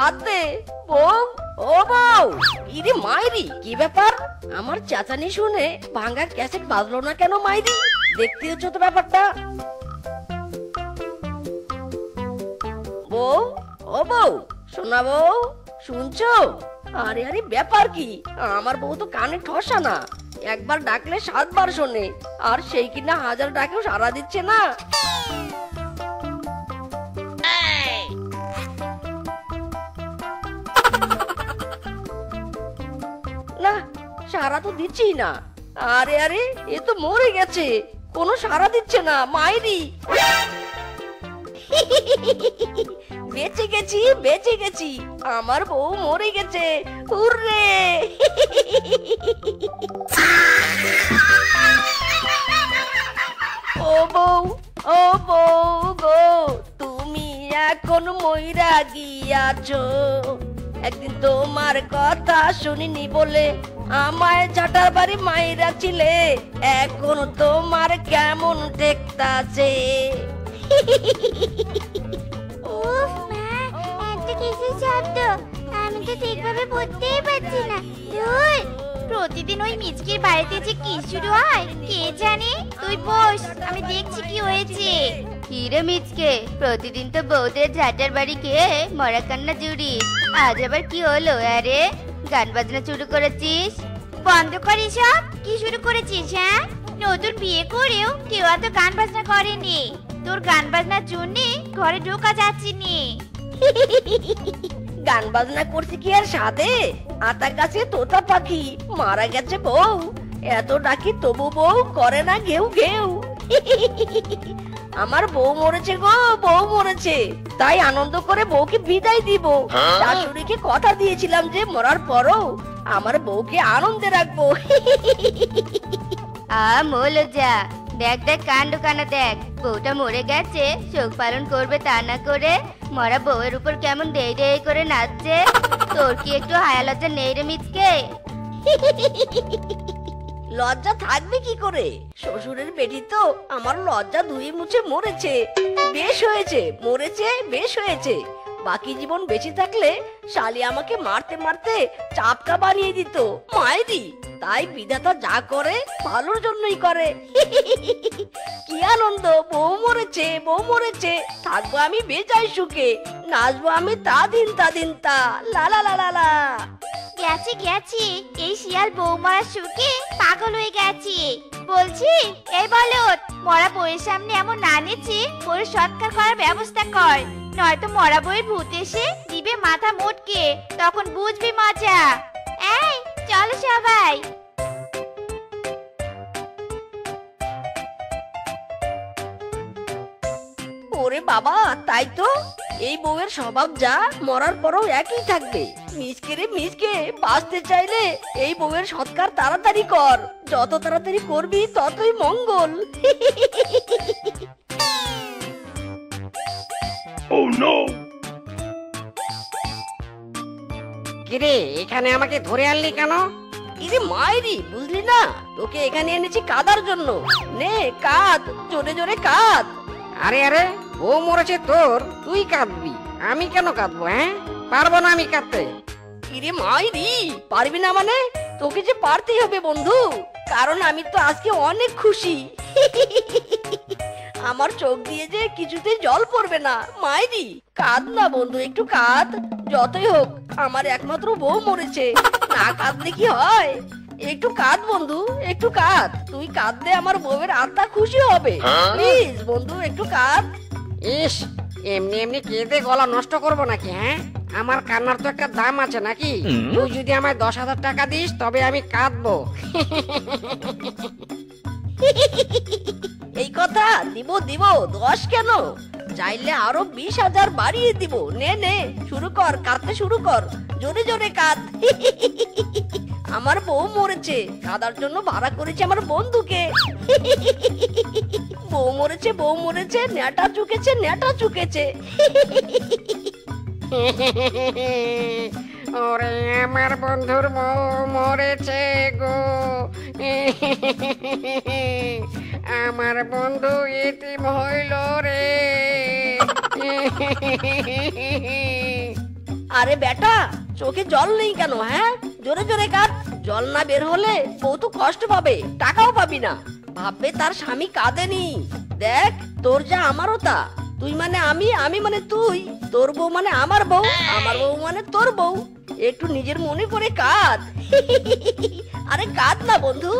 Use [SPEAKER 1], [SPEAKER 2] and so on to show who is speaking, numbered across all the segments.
[SPEAKER 1] হাত দে। বউ, ও বউ। ইরে মাইরি, কি ব্যাপার? আমার চেঁচানি শুনে ভাঙা ক্যাসেট বাজলো না কেন মাইরি? দেখতে হচ্ছে তো ব্যাপারটা। বউ, ও বউ, শোনা বউ, শুনছো? আরে আরে ব্যাপার কি? আমার বউ তো কানে ঠসা না, একবার ডাকলে 7 বার শোনে, আর সেই কিনা 1000 ডাকেও সাড়া দিচ্ছে না। না, সাড়া তো দিচ্ছি না। আরে আরে, এ তো মরে গেছে, কোনো সাড়া দিচ্ছে না মাইরি। বেঁচে গেছি, বেঁচে গেছি, আমার বউ মরে গেছে। হুররে! ও বউ, ও বউ গো, তুমি এখন মইরা গিয়াছো। একদিন তোমার কথা শুনিনি বলে আমায় ঝাঁটার বাড়ি মাইরা ছিলে, এখন তোমার কেমন দেখতাছে।
[SPEAKER 2] উফ মা, এত কিসের শব্দ? আমি তো ঠিকভাবে বুঝতেই পারছি না। ধুর, প্রতিদিন ওই মিচকির বাড়িতে যে কি শুরু হয় কে জানে। তুই বস, আমি দেখছি কি হয়েছে।
[SPEAKER 3] হিরে মিচকে, প্রতিদিন তো বউদের ঝাঁটার বাড়ি খেয়ে মরা কান্না জুড়িস, আজ আবার কি হলো? আরে গান বাজনা শুরু করেছিস?
[SPEAKER 2] বন্ধ কর এসব। কি শুরু করেছিস? হ্যাঁ, নতুন বিয়ে করেও কেউ এত গান বাজনা করেনি। তোর গান বাজনার জন্যে ঘরে ঢোকা যাচ্ছে নি।
[SPEAKER 1] গান বাজনা করছি কি আর সাধে? আতা গাছে তোতা পাখি মারা গেছে বউ, এত ডাকি তবু বউ করে না ঘেউ ঘেউ। আমার বউ মরেছে গো, বউ মরেছে, তাই আনন্দ করে বউকে বিদায় দিব। শাশুড়িকে কথা দিয়েছিলাম যে মরার পরও আমার বউকে আনন্দে রাখবো।
[SPEAKER 3] মোলো যা, দেখ দেখ কাণ্ড কানা দেখ, বউটা মরে গেছে, শোক পালন করবে তা না করে মরা বউয়ের উপর কেমন দেই দেই করে নাচছে। তোর কি একটু হায়া লজ্জা নেই রে মিচকে?
[SPEAKER 1] লজ্জা থাকবে কি করে? শ্বশুরের বেটি তো আমার লজ্জা ধুয়ে মুছে মরেছে। বেশ হয়েছে, মরেছে, বেশ হয়েছে। বাকি জীবন বেঁচে থাকলে শালি আমাকে মারতে মারতে চাপকা বানিয়ে দিত মাইরি। তাই বিধাতা যা করে ভালোর জন্যই করে। কি আনন্দ, বউ মরেছে, বউ মরেছে, থাকবো আমি বেজায় সুখে, নাচবো আমি তা দিন তা দিন তা, লা লা লা লা লা।
[SPEAKER 2] গেছি গেছি, এই শিয়াল বউ মরার সুখে পাগল হয়ে গেছি। বলছি, এই বলদ, মরা বউয়ের সামনে এমন না নেচে বউয়ের সৎকার করার ব্যবস্থা কর, নয়তো মরা বউয়ের ভূত এসে দিবে মাথা মোটকে, তখন বুঝবি মজা। এই চলো সবাই।
[SPEAKER 1] ওরে বাবা, তাই তো, এই বউয়ের স্বভাব যা মরার পরও একই থাকবে। মিসকে রে মিসকে, বাঁচতে চাইলে এই বউয়ের সৎকার তাড়াতাড়ি কর, যত তাড়াতাড়ি করবি ততই মঙ্গল।
[SPEAKER 4] কিরে, এখানে আমাকে ধরে আনলি কেন?
[SPEAKER 1] ইরে মাইরি, বুঝলি না? তোকে এখানে এনেছি কাদার জন্য। নে কাঁদ, জোরে জোরে কাঁদ।
[SPEAKER 4] আরে আরে, ও মরেছে তোর, তুই কাঁদবি, আমি কেন কাঁদবো? হ্যাঁ, পারবো না আমি কাঁদতে।
[SPEAKER 1] ইরে মাইরি, পারবি না মানে? তোকে যে পারতেই হবে বন্ধু, কারণ আমি তো আজকে অনেক খুশি। আমার চোখ দিয়ে যে কিছুতে জল পড়বে না মাইরি। কাঁদ না বন্ধু, একটু কাঁদ। যতই হোক আমার একমাত্র বউ মরেছে, না কাঁদলে কি হয়? একটু কাঁদ বন্ধু, একটু কাঁদ। তুই কাঁদলে আমার বউয়ের আত্মা খুশি হবে। প্লিজ বন্ধু, একটু কাঁদ।
[SPEAKER 4] ইস, এমনি এমনি কেঁদে গলা নষ্ট করবো নাকি? হ্যাঁ, আমার কান্নার তো একটা দাম আছে নাকি? তুই যদি আমায় 10,000 টাকা দিস তবে আমি কাঁদবো।
[SPEAKER 1] এই কথা দিব দিব, 10 কেন, চাইলে আরো 20,000 বাড়িয়ে দিব। নে নে, শুরু কর, কাঁদতে শুরু কর, জোরে জোরে কাঁদ। আমার বউ মরেছে, কাঁদার জন্য ভাড়া করেছে আমার বন্ধুকে। বউ মরেছে, বউ মরেছে, নেটা চুকেছে, নেটা চুকেছে।
[SPEAKER 4] ওরে আমার বন্ধুর বউ মরেছে গো, আমার বন্ধু ইতিম হইল রে।
[SPEAKER 1] আরে বেটা, চোখে জল নেই কেন? হ্যাঁ, জোরে জোরে কাঁদ। জল না বের হলে বউ তো কষ্ট পাবে, টাকাও পাবি না। ভাববে তার স্বামী কাঁদেনি। দেখ, তোর যা আমারও তা। তুই মানে আমি, আমি মানে তুই, তোর বউ মানে আমার বউ, আমার বউ মানে তোর বউ। একটু নিজের মনে করে কাঁদ। আরে কাঁদ না বন্ধু।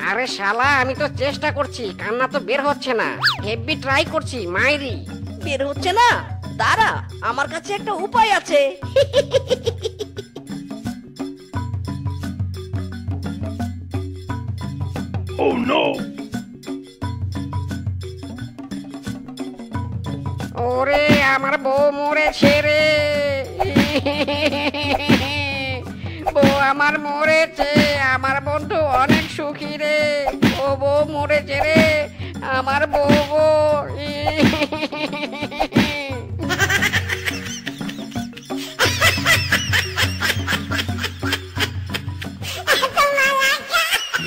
[SPEAKER 4] আরে শালা, আমি তো চেষ্টা করছি, কান্না তো বের হচ্ছে না। হেভি ট্রাই করছি মাইরি।
[SPEAKER 1] বের হচ্ছে না? দাঁড়া, আমার কাছে একটা উপায় আছে।
[SPEAKER 4] ওরে আমার বউ মরেছে রে, বউ আমার মরেছে, আমার বন্ধু অনেক সুখী রে। ও বউ মরেছে রে, আমার বউ গো।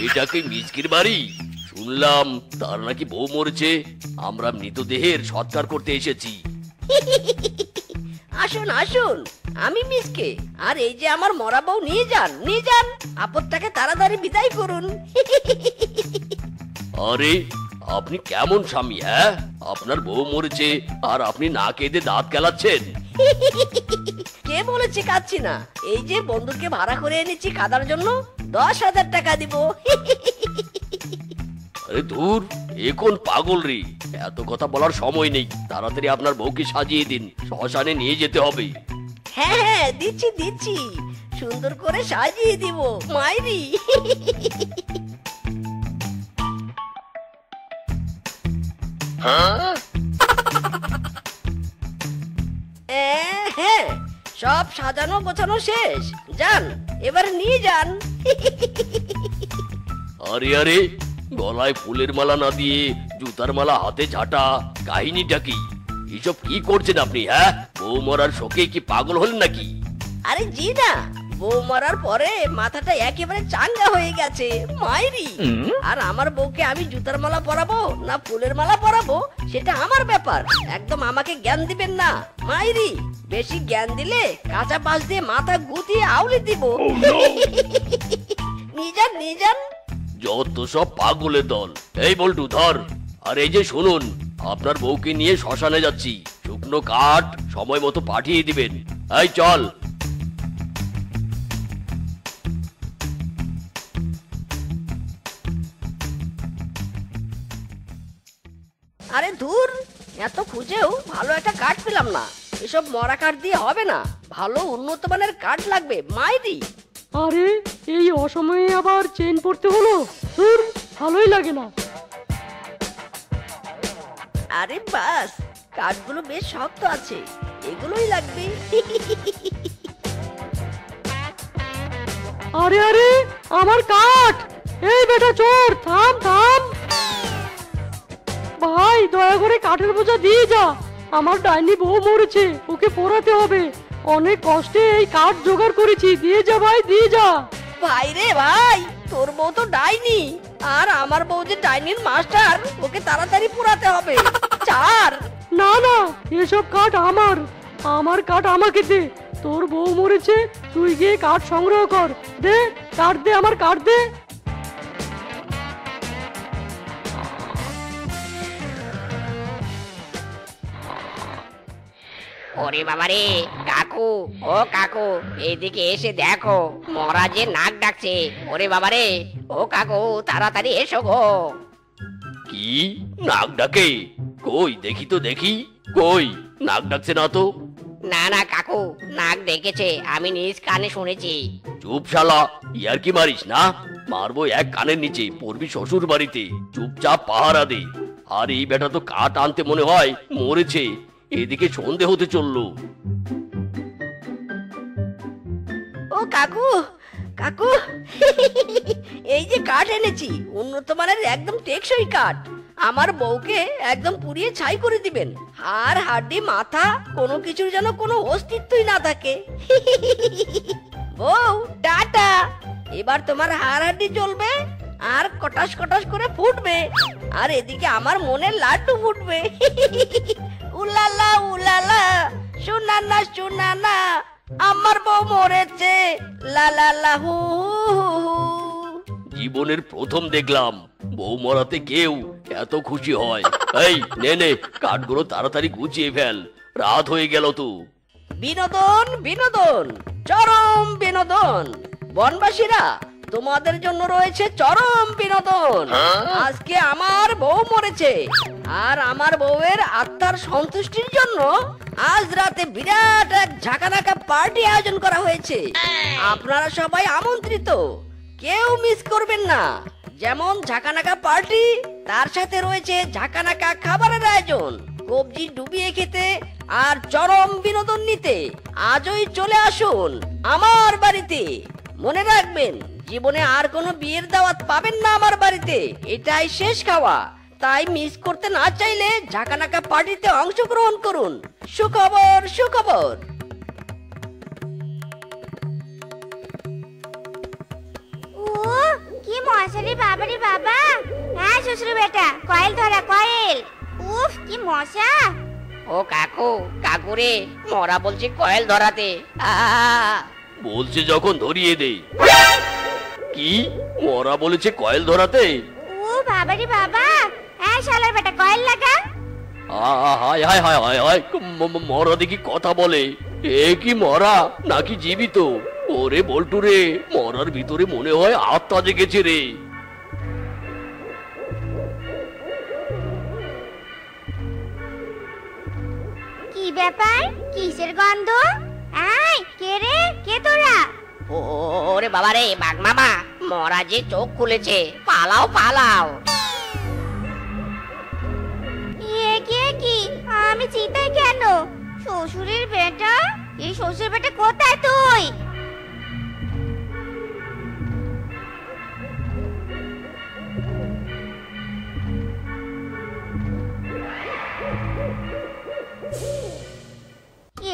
[SPEAKER 5] এটা কি মিচকির বাড়ি? শুনলাম তার নাকি বউ মরেছে। আমরা মৃতদেহের সৎকার করতে এসেছি।
[SPEAKER 1] আসুন আসুন, আমি মিসকে। আর এই যে আমার মরা বউ, নিয়ে যান, নিয়ে যান। আপদটাকে তাড়াতাড়ি বিদায় করুন।
[SPEAKER 5] আরে আপনি কেমন স্বামী? হ্যাঁ, আপনার বউ মরেছে আর আপনি না কেঁদে দাঁত কেলাচ্ছেন।
[SPEAKER 1] কে বলেছে কাঁদছি না? এই যে বন্ধুকে ভাড়া করে এনেছি কাদার জন্য, 10,000 টাকা দিব।
[SPEAKER 5] আরে দূর, এ কোন পাগল রে? এত কথা বলার সময় নেই, তাড়াতাড়ি আপনার বউকে সাজিয়ে দিন, শ্মশানে নিয়ে যেতে হবে।
[SPEAKER 1] হ্যাঁ হ্যাঁ, দিচ্ছি দিচ্ছি, সুন্দর করে সাজিয়ে দিব মাইরি। হ্যাঁ, সব সাজানো গোছানো শেষ। যান, এবার নিয়ে যান।
[SPEAKER 5] আরে আরে, গলায় ফুলের মালা না দিয়ে জুতার মালা হাতে ঝাঁটা, কাহিনীটা কি? এসব কি করছেন আপনি? হ্যাঁ, বউ মরার শোকে কি পাগল হলেন নাকি?
[SPEAKER 1] আরে জি না, বউ মরার পরে মাথাটা একেবারে চাঙ্গা হয়ে গেছে মাইরি। আর আমার বউকে আমি জুতার মালা পরাবো না ফুলের মালা পরাবো, সেটা আমার ব্যাপার। একদম আমাকে জ্ঞান দিবেন না মাইরি। বেশি জ্ঞান দিলে কাঁচা বাঁশ দিয়ে মাথা গুতিয়ে আউলে দিব। নিয়ে যান, নিয়ে যান।
[SPEAKER 5] যত সব পাগলের দল। এই বল্টু ধর। আর এই যে শুনুন, আপনার বউকে নিয়ে শ্মশানে যাচ্ছি, শুকনো কাঠ সময় মতো পাঠিয়ে দিবেন। এই চল।
[SPEAKER 1] আরে ধুর, এত খুঁজেও ভালো একটা কাঠ পেলাম না। এসব মরা কাঠ দিয়ে হবে না, ভালো উন্নত মানের কাঠ লাগবে মাইরি।
[SPEAKER 6] আরে এই অসময়ে আবার চেন পড়তে হলো, ধুর, ভালোই লাগে না।
[SPEAKER 1] আরে বাস, কাঠগুলো বেশ শক্ত আছে, এগুলোই লাগবে।
[SPEAKER 6] আরে আরে, আমার কাঠ! এই বেটা চোর, থাম থাম! ভাই, দয়া করে কাঠের বোঝা দিয়ে যা। আমার ডাইনি বউ মরেছে, ওকে পোড়াতে হবে। অনেক কষ্টে এই কাঠ জোগাড় করেছি, দিয়ে যা ভাই, দিয়ে যা।
[SPEAKER 1] ভাই রে ভাই, তোর বউ তো ডাইনি, আর আমার বউ যে ডাইনির মাস্টার, ওকে তাড়াতাড়ি পুরাতে হবে। চার।
[SPEAKER 6] না না, এসব কাঠ আমার, আমার কাঠ আমাকে দে। তোর বউ মরেছে, তুই গিয়ে কাঠ সংগ্রহ কর। দে, কাঠ দে, আমার কাঠ দে।
[SPEAKER 4] ওরে বাবারে, কাকু, ও কাকু, এইদিকে এসে দেখো, মরা যে নাক ডাকছে। ওরে বাবারে, ও কাকু, তাড়াতাড়ি এসো গো।
[SPEAKER 5] কি নাক ডাকে? কই দেখি তো, দেখি। কই, নাক ডাকছে না তো।
[SPEAKER 4] না না কাকু, নাক ডেকেছে, আমি নিজ কানে শুনেছি।
[SPEAKER 5] চুপ শালা, ইয়ার কি মারিস না? মারবো এক কানের নিচে, পড়বি শ্বশুর বাড়িতে। চুপচাপ পাহারা দে। আর এই বেটা তো কাঠ আনতে মনে হয় মরেছে। এদিকে সন্ধে হতে চললো।
[SPEAKER 1] ও কাকু, কাকু, এই যে কাঠ এনেছি, উন্নত মানের একদম টেকসই কাঠ। আমার বউকে একদম পুড়িয়ে ছাই করে দিবেন। হাড় হাড্ডি মাথা কোনো কিছুর যেন কোনো অস্তিত্বই না থাকে। বউ টাটা, এবার তোমার হাড় হাড্ডি জ্বলবে আর কটাস কটাস করে ফুটবে। আর এদিকে আমার মনের লাড্ডু ফুটবে। উলালা উলালা, শোনানা শোনানা, আমার বউ মরেছে, লা লা লা হু হু হু।
[SPEAKER 5] জীবনের প্রথম দেখলাম বউ মরাতে কেউ এত খুশি হয়। এই নে নে, কাঠগুলো তাড়াতাড়ি গুছিয়ে ফেল, রাত হয়ে গেল তো।
[SPEAKER 1] বিনোদন বিনোদন, চরম বিনোদন। বনবাসীরা, তোমাদের জন্য রয়েছে চরম বিনোদন। আজকে আমার বউ মরেছে, আর আমার বউয়ের আত্মার সন্তুষ্টির জন্য আজ রাতে বিরাট এক ঝাঁকানাকা পার্টি আয়োজন করা হয়েছে। আপনারা সবাই আমন্ত্রিত, কেউ মিস করবেন না। যেমন ঝাঁকানাকা পার্টি, তার সাথে রয়েছে ঝাঁকানাকা খাবারের আয়োজন। কবজি ডুবিয়ে খেতে আর চরম বিনোদন নিতে আজই চলে আসুন আমার বাড়িতে। মনে রাখবেন, জীবনে আর কোনো বিয়ের দাওয়াত পাবেন না আমার বাড়িতে, এটাই শেষ খাওয়া। তাই মিস করতে না চাইলে ঝাঁকানাকা পার্টিতে অংশগ্রহণ করুন। সুখবর সুখবর।
[SPEAKER 2] ও কি মশা রে বাবা রে বাবা। হ্যাঁ শ্বশুর বেটা, কয়েল ধরা কয়েল। উফ কি মশা।
[SPEAKER 4] ও কাকু, কাকু রে, মরা বলছে কয়েল ধরাতে।
[SPEAKER 5] বলছে যখন ধরিয়ে দে। কি মরা বলেছে কয়েল ধরাতে?
[SPEAKER 2] ও বাবা রে বাবা, হ্যাঁ শালার বেটা কয়েল লাগা।
[SPEAKER 5] হায় হায় হায় হায় হায়, মরা দেখি কথা বলে। এ কি মরা নাকি জীবিত? ওরে বল্টু রে, মরার ভিতরে মনে হয় আত্মা জেগেছে রে।
[SPEAKER 2] কি ব্যাপার, কিসের গন্ধ? এই কে রে, কে তোরা?
[SPEAKER 4] ওরে বাবা রে, বাঘ মামা, মরা যে চোখ খুলেছে, পালাও পালাও।
[SPEAKER 2] এ কি আমি চিতাই কেন? শ্বশুরের বেটা, এই শ্বশুর বেটা কোথায় তুই?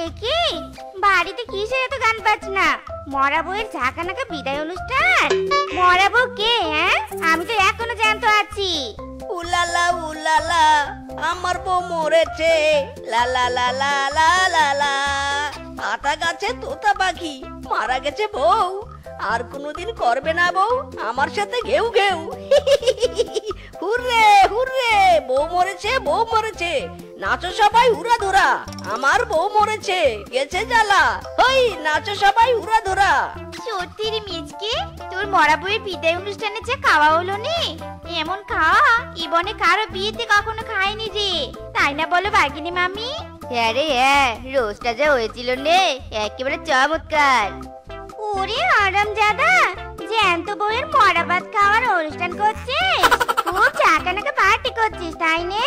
[SPEAKER 2] এ কি বাড়িতে কিসের এত গান বাজনা? মরা বউয়ের ঝাঁকানাকা বিদায় অনুষ্ঠান? মরা বউ কে? হ্যাঁ, আমি তো এখনো জ্যান্ত আছি।
[SPEAKER 1] উলালা উলালা, আমার বউ মরেছে, লা লা লা লা লা লা লা। আতা গাছে তোতা পাখি, মারা গেছে বউ। আর কোনোদিন করবে না বউ আমার সাথে ঘেউ ঘেউ। হুররে হুররে, বউ মরেছে, বউ মরেছে, নাচো সবাই উড়া ধরা। আমার বউ মরেছে, গেছে জ্বালা, ওই নাচো সবাই উড়া ধরা।
[SPEAKER 2] সত্যি রে মিচকে, তোর মরা বউয়ের বিদায় অনুষ্ঠানে যে খাওয়া হলো নি, এমন খাওয়া ইবনে কারো বিয়েতে কখনো খায়নি রে, তাই না বলো বাগিনী মামি?
[SPEAKER 3] হ্যাঁ রে হ্যাঁ, রোজটা যা হয়েছিল নে, একেবারে চমৎকার।
[SPEAKER 2] ওরে আরামজাদা, জ্যান্ত বউয়ের মরা ভাত খাওয়ার অনুষ্ঠান করছিস, খুব চাকানাকা পার্টি করছিস তাই নে?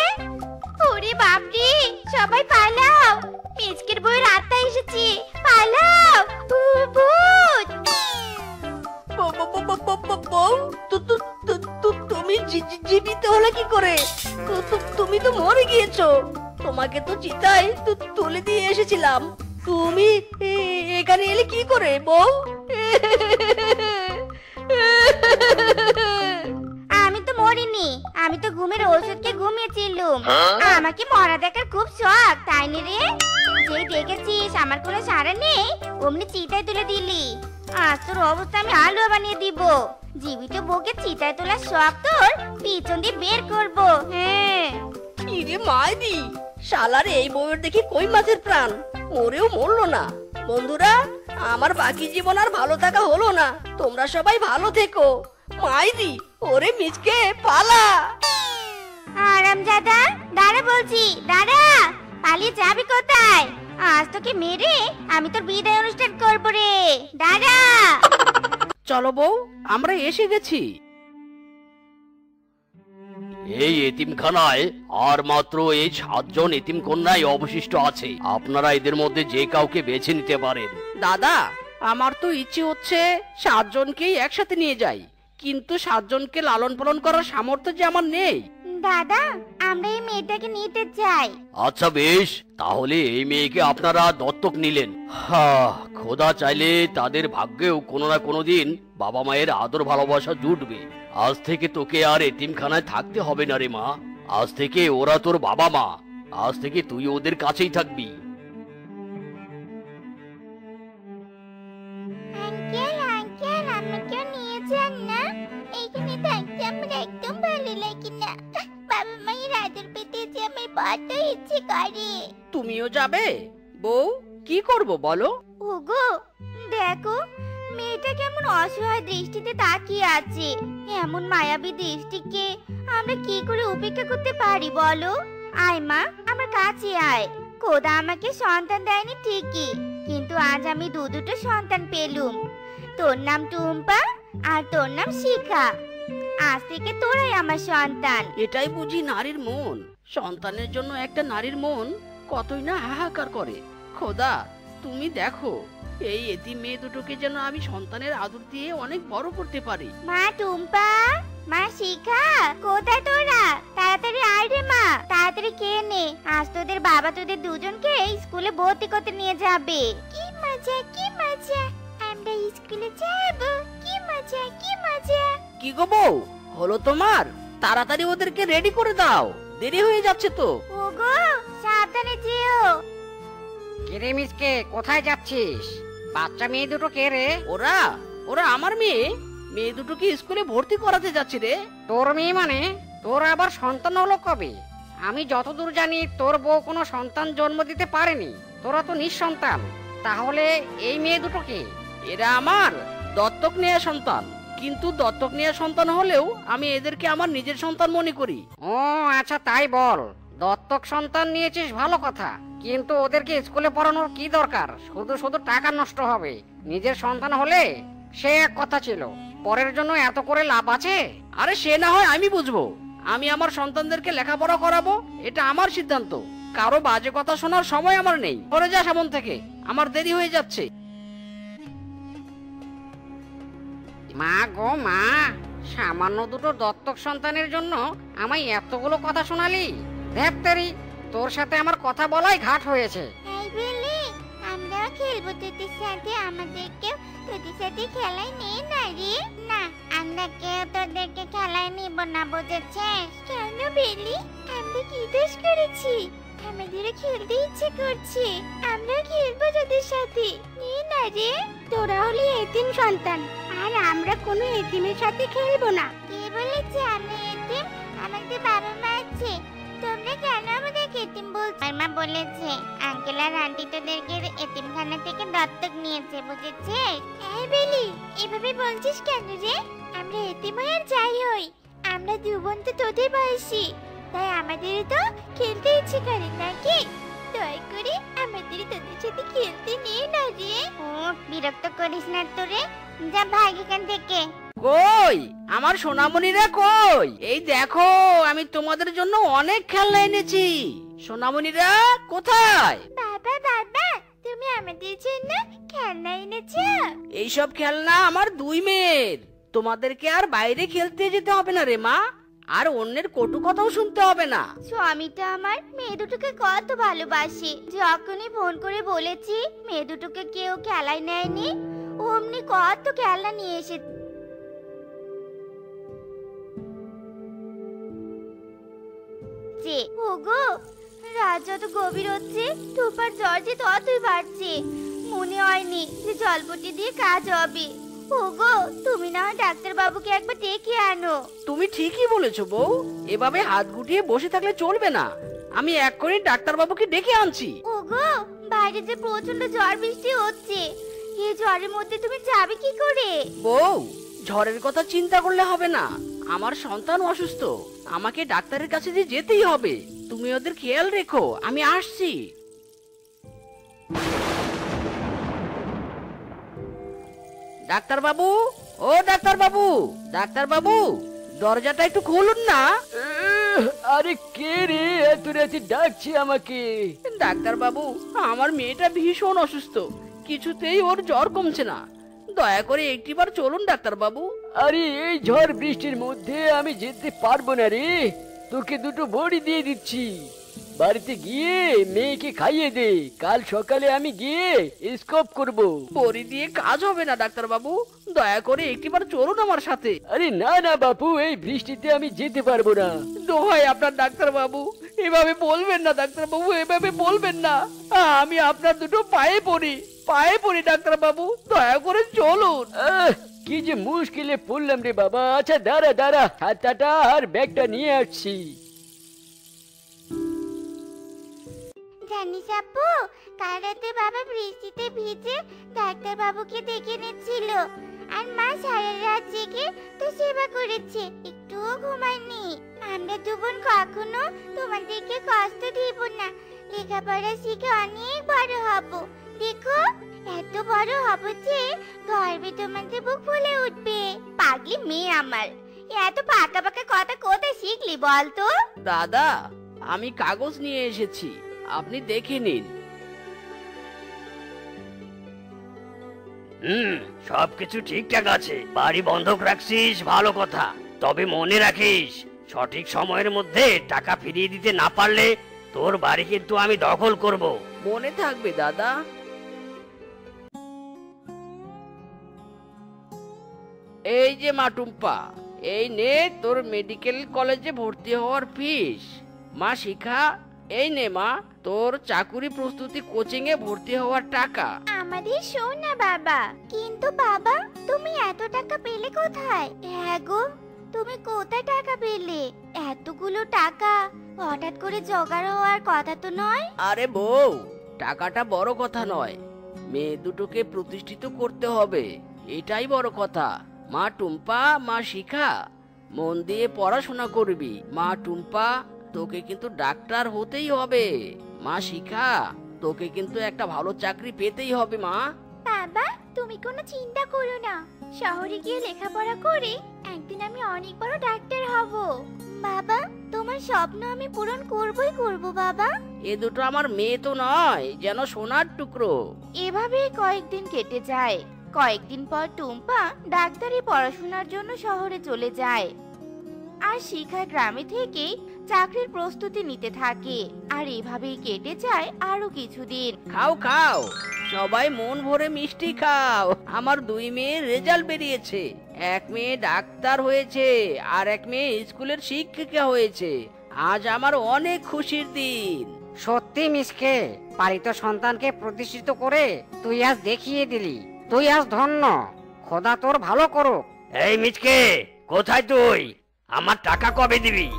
[SPEAKER 2] ওরে বাপরে, সবাই পালাও, মিচকের বউয়ের আত্মা এসেছে, পালাও, ভূত।
[SPEAKER 1] বউ, তুমি জীবিত হলে কি করে? তুমি তো মরে গিয়েছো। তোমাকে তো চিতায় তুলে দিয়ে এসেছিলাম। তুমি এখানে এলে কি করে বউ?
[SPEAKER 2] আমি তো মরিনি, আমি তো ঘুমের ওষুধকে ঘুমিয়েছিলাম। আমাকে মরা দেখার খুব শখ তাই না রে? যেই দেখেছিস আমার কোনো সাড়া নেই, অমনি চিতায় তুলে দিলি। আজ তোর অবস্থা আমি আলুয়া বানিয়ে দিব। জীবিত বউকে চিতায় তোলার শখ তোর পিছন দিয়ে বের করবো। হ্যাঁ
[SPEAKER 1] ইরে মাইদি, শালার এই বউয়ের দেখি কই মাছের প্রাণ, মরেও মরলো না। বন্ধুরা, আমার বাকি জীবন আর ভালো থাকা হলো না। তোমরা সবাই ভালো থেকো। মাইদি, ওরে মিচকে পালা।
[SPEAKER 2] আরামজাদা, দাঁড়া বলছি, দাঁড়া। পালিয়ে যাবি কোথায়? আজ তোকে মেরে আমি তোর বিদায় অনুষ্ঠান করবো রে, দাঁড়া।
[SPEAKER 1] চলো বউ, আমরা এসে গেছি।
[SPEAKER 5] এই এতিমখানায় আর মাত্র এই 7 জন এতিম কন্যাই অবশিষ্ট আছে। আপনারা এদের মধ্যে যে কাউকে বেছে নিতে পারেন।
[SPEAKER 1] দাদা, আমার তো ইচ্ছে হচ্ছে 7 জনকেই একসাথে নিয়ে যাই, কিন্তু 7 জনকে লালন পালন করার সামর্থ্য যে আমার নেই।
[SPEAKER 2] দাদা, আমরা এই মেয়েটাকে নিতে চাই।
[SPEAKER 5] আচ্ছা বেশ, তাহলে এই মেয়েকে আপনারা দত্তক নিলেন। খোদা চাইলে তাদের ভাগ্যেও কোনো না কোনো দিন বাবা মায়ের আদর ভালোবাসা জুটবে। আজ থেকে তোকে আর এতিমখানায় থাকতে হবে না রে মা। আজ থেকে ওরা তোর বাবা মা। আজ থেকে তুই ওদের কাছেই থাকবি।
[SPEAKER 2] করে।
[SPEAKER 1] তুমিও যাবে? বউ, কি করব বলো?
[SPEAKER 2] ওগো দেখো, মেয়েটা কেমন অসহায় দৃষ্টিতে তাকিয়ে আছে। এমন মায়াবী দৃষ্টিকে আমরা কি করে উপেক্ষা করতে পারি বলো? আয় মা, আমার কাছে আয়। খোদা আমাকে সন্তান দেয়নি ঠিকই, কিন্তু আজ আমি দুটো সন্তান পেলুম। তোর নাম টুম্পা আর তোর নাম শিখা। আজ থেকে তোরাই আমার সন্তান।
[SPEAKER 1] এটাই বুঝি নারীর মন? সন্তানের জন্য একটা নারীর মন কতই না হাহাকার করে। খোদা, তুমি দেখো এই এতিম মেয়ে দুটোকে যেন আমি সন্তানের আদর দিয়ে অনেক বড় করতে পারি।
[SPEAKER 2] মা টুম্পা, মা শিখা, কোথায় তোরা? তাড়াতাড়ি আয় রে মা, তাড়াতাড়ি খেয়ে নে। আজ তোদের বাবা তোদের দুজনকে স্কুলে ভর্তি করতে নিয়ে যাবে। কি মজা, কি মজা, আমরা স্কুলে যাব। কি মজা, কি মজা।
[SPEAKER 1] কি গো বউ, হলো তোমার? তাড়াতাড়ি ওদেরকে রেডি করে দাও, দেরি হয়ে যাচ্ছে তো।
[SPEAKER 2] ওগো সাবধানে যেও।
[SPEAKER 4] কিরে মিসকে, কোথায় যাচ্ছিস? বাচ্চা মেয়ে দুটো কে রে?
[SPEAKER 1] ওরা ওরা আমার মেয়ে। মেয়ে দুটোকে স্কুলে ভর্তি করাতে যাচ্ছি রে।
[SPEAKER 4] তোর মেয়ে মানে? তোর আবার সন্তান হলো কবে? আমি যতদূর জানি তোর বউ কোনো সন্তান জন্ম দিতে পারেনি। তোরা তো নিঃসন্তান। তাহলে এই মেয়ে দুটো কে?
[SPEAKER 1] এরা আমার দত্তক নেয়া সন্তান, কিন্তু দত্তক নেয়া সন্তান হলেও আমি এদেরকে আমার নিজের সন্তান মনে করি।
[SPEAKER 4] ও আচ্ছা, তাই বল। দত্তক সন্তান নিয়েছিস ভালো কথা, কিন্তু ওদেরকে স্কুলে পড়ানোর কি দরকার? শুধু শুধু টাকা নষ্ট হবে। নিজের সন্তান হলে সে এক কথা ছিল, পরের জন্য এত করে লাভ আছে?
[SPEAKER 1] আরে সে না হয় আমি বুঝবো। আমি আমার সন্তানদেরকে লেখাপড়া করাবো, এটা আমার সিদ্ধান্ত। কারো বাজে কথা শোনার সময় আমার নেই। পরে যা সামন থেকে, আমার দেরি হয়ে যাচ্ছে।
[SPEAKER 4] মা গো মা, সামান্য দুটো দত্তক সন্তানের জন্য আমায় এতগুলো কথা শোনালি? ধ্যাপ্তারি, তোর সাথে আমার কথা বলাই ঘাট হয়েছে।
[SPEAKER 2] এই বলি, আমরা খেলবো তোদের সাথে, আমাদেরকে তোদের সাথে খেলায় নে না রে। না, আমরা কেউ তোদেরকে খেলায় নিব না, বুঝেছিস? কেন বেলি, আমরা কি দোষ করেছি? আমাদেরও খেলতে ইচ্ছে করছে, আমরা খেলবো তোদের সাথে। নে না রে। তোরা হলি এতিম সন্তান, আর আমরা কোনো এতিমের সাথে খেলবো না। কে বলেছে আমি এতিম? আমাদের বাবা মা আছে, তোমরা কেন আমাদেরকে এতিম বলছো? আমার মা বলেছে আঙ্কেল আর আন্টি তোদেরকে এতিমখানা থেকে দত্তক নিয়েছে, বুঝেছিস? এই বেলি, এভাবে বলছিস কেন রে? আমরা এতিম হই আর যাই হই, আমরা দু বোন তো তোদের বয়সী, তাই আমাদের তো খেলতে ইচ্ছে করে নাকি? দয়া করে আমাদের তোদের সাথে খেলতে নিয়ে না রে। ও বিরক্ত করিস না তোরে, যা ভাগ এখান থেকে।
[SPEAKER 1] কই আমার সোনামণিরা কই? এই দেখো, আমি তোমাদের জন্য অনেক খেলনা এনেছি। সোনামণিরা কোথায়?
[SPEAKER 2] বাবা বাবা, তুমি আমাদের জন্য খেলনা এনেছো?
[SPEAKER 1] এইসব খেলনা আমার দুই মেয়ের। তোমাদেরকে আর বাইরে খেলতে যেতে হবে না রে মা, আর অন্যের কটু কথাও শুনতে হবে না।
[SPEAKER 2] স্বামীটা আমার মেয়ে দুটোকে কত ভালোবাসে। যখনই ফোন করে বলেছি মেয়ে দুটোকে কেউ খেলায় নেয়নি, অমনি কত খেলনা নিয়ে এসে। ওগো, রাত যত গভীর হচ্ছে টুপার জ্বর যে ততই বাড়ছে। মনে হয়নি যে জলপটি দিয়ে কাজ হবে। ওগো, তুমি না হয় ডাক্তার বাবুকে একবার ডেকে আনো।
[SPEAKER 1] তুমি ঠিকই বলেছো বউ, এভাবে হাত গুটিয়ে বসে থাকলে চলবে না। আমি এক্ষুনি ডাক্তার বাবুকে ডেকে আনছি।
[SPEAKER 2] ওগো, বাইরে যে প্রচন্ড ঝড় বৃষ্টি হচ্ছে, এই ঝড়ের মধ্যে তুমি যাবে কি করে?
[SPEAKER 1] বউ, ঝড়ের কথা চিন্তা করলে হবে না। আমার সন্তান অসুস্থ, আমাকে ডাক্তারের কাছে যে যেতেই হবে। তুমি ওদের খেয়াল রেখো, আমি আসছি। ডাক্তার বাবু, ও ডাক্তার বাবু, ডাক্তার বাবু, দরজাটা একটু খুলুন না।
[SPEAKER 6] আরে কে রে এত রাতে ডাকছি আমাকে?
[SPEAKER 1] ডাক্তার বাবু, আমার মেয়েটা ভীষণ অসুস্থ, কিছুতেই ওর জ্বর কমছে না। দয়া করে একটিবার চলুন ডাক্তার বাবু।
[SPEAKER 6] আরে এই ঝড় বৃষ্টির মধ্যে আমি যেতে পারবো না রে। তোকে দুটো বড়ি দিয়ে দিচ্ছি, বাড়িতে গিয়ে মেয়েকে খাইয়ে দে। কাল সকালে আমি গিয়ে স্কোপ করব।
[SPEAKER 1] বড়ি দিয়ে কাজ হবে না ডাক্তার বাবু, দয়া করে একটিবার চলুন আমার সাথে।
[SPEAKER 6] আরে না না বাপু, এই বৃষ্টিতে আমি যেতে পারবো না।
[SPEAKER 1] দোহাই আপনার ডাক্তার বাবু, এভাবে বলবেন না ডাক্তার বাবু, এভাবে বলবেন না। আমি আপনার দুটো পায়ে পড়ি ডাক্তার বাবু, দয়া করে চলুন।
[SPEAKER 6] কি যে মুশকিলে পড়লাম রে বাবা। আচ্ছা দাঁড়া দাঁড়া, হাতটা আর ব্যাগটা নিয়ে আসছি।
[SPEAKER 2] জানিস আপু, কাল রাতে বাবা বৃষ্টিতে ভিজে ডাক্তার বাবুকে ডেকে নিচ্ছিল, আর মা সারা রাত জেগে তো সেবা করেছে, একটুও ঘুমায়নি। আমরা দুবোন কখনো তোমাদেরকে কষ্ট দিব না, লেখাপড়া শিখে অনেক বড় হব। দেখো, এত বড় হব যে গর্বে তোমাদের বুক ফুলে উঠবে। পাগলি মেয়ে আমার, এত পাকা পাকা কথা কোথায় শিখলি বলতো?
[SPEAKER 6] দাদা, আমি কাগজ নিয়ে এসেছি, আপনি দেখে নিন।
[SPEAKER 5] সবকিছু ঠিকঠাক আছে, বাড়ি বন্ধক রাখছিস, ভালো কথা। তবে মনে রাখিস, সঠিক সময়ের মধ্যে টাকা ফিরিয়ে দিতে না পারলে তোর বাড়ি কিন্তু আমি দখল করব।
[SPEAKER 6] মনে থাকবে দাদা। এই যে মা টুম্পা, এই নে তোর মেডিকেল কলেজে ভর্তি হওয়ার ফিস। মা শিখা, এই নে মা তোর চাকুরি প্রস্তুতি কোচিং এ ভর্তি হওয়ার টাকা।
[SPEAKER 2] আমাদের সোনা বাবা। কিন্তু বাবা, তুমি এত টাকা পেলে কোথায়? হ্যাঁ গো, তুমি কোথায় টাকা পেলে? এতগুলো টাকা হঠাৎ করে জোগাড় হওয়ার কথা তো নয়।
[SPEAKER 6] আরে বউ, টাকাটা বড় কথা নয়, মেয়ে দুটোকে প্রতিষ্ঠিত করতে হবে, এটাই বড় কথা। মা টুম্পা, মা শিখা, মন দিয়ে পড়াশোনা করবি। মা টুম্পা, তোকে কিন্তু ডাক্তার হতেই হবে। মা শিখা, তোকে কিন্তু একটা ভালো চাকরি পেতেই হবে। মা
[SPEAKER 2] বাবা, তুমি কোনো চিন্তা করো না, শহরে গিয়ে লেখাপড়া করে একদিন আমি অনেক বড় ডাক্তার হব। বাবা, তোমার স্বপ্ন আমি পূরণ করবই করব বাবা।
[SPEAKER 6] এ দুটো আমার মেয়ে তো নয়, যেন সোনার টুকরো।
[SPEAKER 2] এভাবেই কয়েকদিন কেটে যায়। কয়েকদিন পর টুম্পা ডাক্তারি পড়াশোনার জন্য শহরে চলে যায়, আর শিখা গ্রামে থেকে চাকরির প্রস্তুতি নিতে থাকে। আর এভাবেই কেটে যায় আরো কিছুদিন।
[SPEAKER 6] খাও খাও, সবাই মন ভরে মিষ্টি খাও। আমার দুই মেয়ের রেজাল্ট বেরিয়েছে, এক মেয়ে ডাক্তার হয়েছে আর এক মেয়ে স্কুলের শিক্ষিকা হয়েছে। আজ আমার অনেক খুশির দিন।
[SPEAKER 4] সত্যি মিসকে, পালিত সন্তানকে প্রতিষ্ঠিত করে তুই আজ দেখিয়ে দিলি, তুই আজ ধন্য। খোদা তোর ভালো করুক।
[SPEAKER 5] এই মিচকে, কোথায় তুই? আমার টাকা কবে দিবি?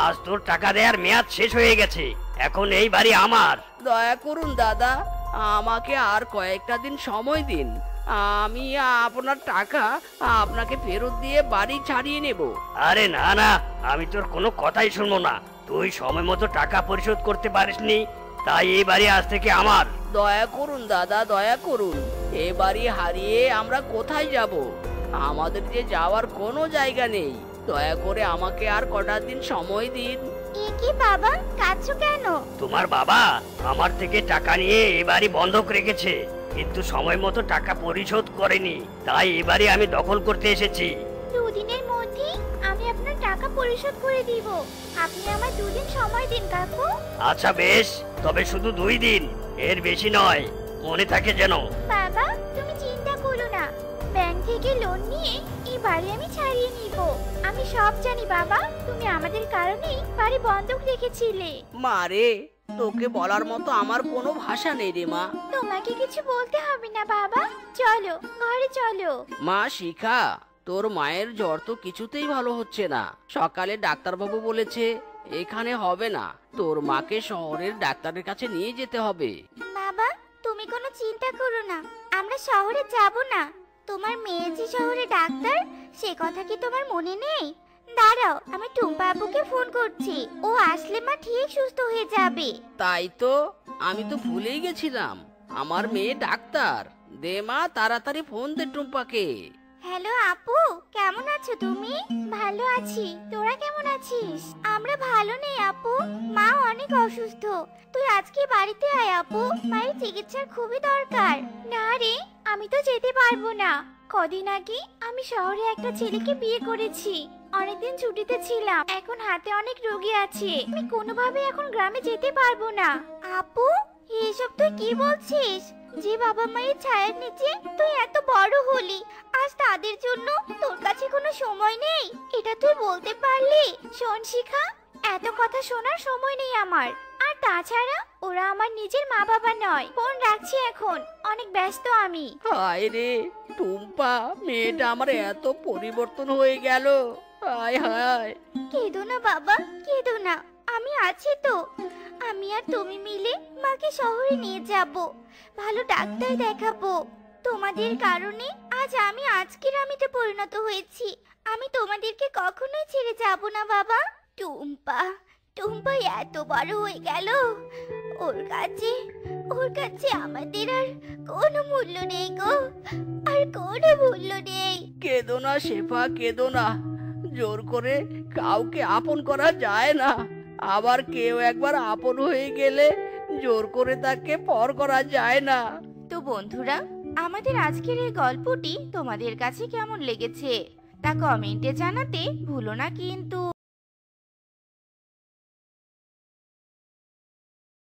[SPEAKER 5] আজ তোর টাকা দেওয়ার মেয়াদ শেষ হয়ে গেছে, এখন এই বাড়ি আমার।
[SPEAKER 6] দয়া করুন দাদা, আমাকে আর কয়েকটা দিন সময় দিন, আমি আপনার টাকা আপনাকে ফেরত দিয়ে বাড়ি ছাড়িয়ে নেব।
[SPEAKER 5] আরে না না, আমি তোর কোনো কথাই শুনবো না। তুই সময় মতো টাকা পরিশোধ করতে পারিসনি, তাই এই বাড়ি আজ থেকে আমার।
[SPEAKER 6] দয়া করুন দাদা, দয়া করুন। এ বাড়ি হারিয়ে আমরা কোথায় যাব? আমাদের যে যাওয়ার কোনো জায়গা নেই। দয়া করে আমাকে আর কটা দিন সময় দিন।
[SPEAKER 2] এ কি বাবা, কাঁদছো কেন?
[SPEAKER 5] তোমার বাবা আমার থেকে টাকা নিয়ে এ বাড়ি বন্ধক রেখেছে, কিন্তু সময় মতো টাকা পরিশোধ করেনি, তাই এ বাড়ি আমি দখল করতে এসেছি।
[SPEAKER 2] দুদিনের মধ্যে আমি আপনার টাকা পরিশোধ করে দিব। আপনি আমার দুদিন সময় দিন কাকু।
[SPEAKER 5] আচ্ছা বেশ, তবে শুধু 2 দিন, এর বেশি নয়, মনে থাকে যেন।
[SPEAKER 2] বাবা, তুমি চিন্তা করো না, ব্যাংক থেকে লোন নিয়ে এই বাড়ি আমি ছাড়িয়ে নিব। আমি সব জানি বাবা, তুমি আমাদের কারণেই বাড়ি বন্ধক রেখেছিলে।
[SPEAKER 6] মারে, তোকে বলার মতো আমার কোনো ভাষা নেই রে মা।
[SPEAKER 2] তোমাকে কিছু বলতে হবে না বাবা, চলো ঘরে চলো।
[SPEAKER 6] মা শিখা, তোর মায়ের জ্বর তো কিছুতেই ভালো হচ্ছে না। সকালে ডাক্তারবাবু বলেছে এখানে হবে না, তোর মাকে শহরের ডাক্তারের কাছে নিয়ে যেতে হবে।
[SPEAKER 2] বাবা, তুমি কোনো চিন্তা করো না, আমরা শহরে যাব না। তোমার মেয়ে যে শহরে ডাক্তার, সে কথা কি তোমার মনে নেই? দাঁড়াও, আমি টুম্পা আপুকে ফোন করছি, ও আসলে মা ঠিক সুস্থ হয়ে যাবে।
[SPEAKER 6] তাই তো, আমি তো ভুলেই গেছিলাম, আমার মেয়ে ডাক্তার। দে মা, তাড়াতাড়ি ফোন দে টুম্পাকে।
[SPEAKER 2] হ্যালো আপু, কেমন আছো তুমি? ভালো আছি, তোরা কেমন আছিস? আমরা ভালো নেই আপু, মা অনেক অসুস্থ। তুই আজকে বাড়িতে আয় আপু, মায়ের চিকিৎসার খুবই দরকার। না রে, আমি তো যেতে পারবো না। কদিন আগে আমি শহরে একটা ছেলেকে বিয়ে করেছি, অনেকদিন ছুটিতে ছিলাম, এখন হাতে অনেক রোগী আছে, আমি কোনোভাবে এখন গ্রামে যেতে পারবো না। আপু, এসব তুই কি বলছিস? যে বাবা মায়ের ছায়ার নিচে তুই এত বড় হলি, আজ তাদের জন্য তোর কাছে কোনো সময় নেই, এটা তুই বলতে পারলি? শোন শিখা, এত কথা শোনার সময় নেই আমার। আর তাছাড়া ওরা আমার নিজের মা বাবা নয়। ফোন রাখছি এখন, অনেক ব্যস্ত আমি।
[SPEAKER 6] হায় রে টুম্পা, মেয়েটা আমার এত পরিবর্তন হয়ে গেল। হায় হায়।
[SPEAKER 2] কেঁদো না বাবা, কেঁদো না, আমি আছি তো। আমি আর তুমি মিলে মাকে শহরে নিয়ে যাব, ভালো ডাক্তার দেখাবো। তোমাদের কারণে আজ আমি আজকের আমিতে পরিণত হয়েছি। আমি তোমাদেরকে কখনোই ছেড়ে যাব না বাবা। টুম্পা, টুম্পা এত বড় হয়ে গেল, ওর কাছে আমাদের আর কোনো মূল্য নেই গো, আর কোনো মূল্য নেই।
[SPEAKER 1] কেঁদো না শেফা, কেঁদো না। জোর করে কাউকে আপন করা যায় না, আবার কেউ একবার আপন হয়ে গেলে জোর করে তাকে পর করা যায় না।
[SPEAKER 2] তো বন্ধুরা, আমাদের আজকের এই গল্পটি তোমাদের কাছে কেমন লেগেছে তা কমেন্টে জানাতে ভুলো না কিন্তু।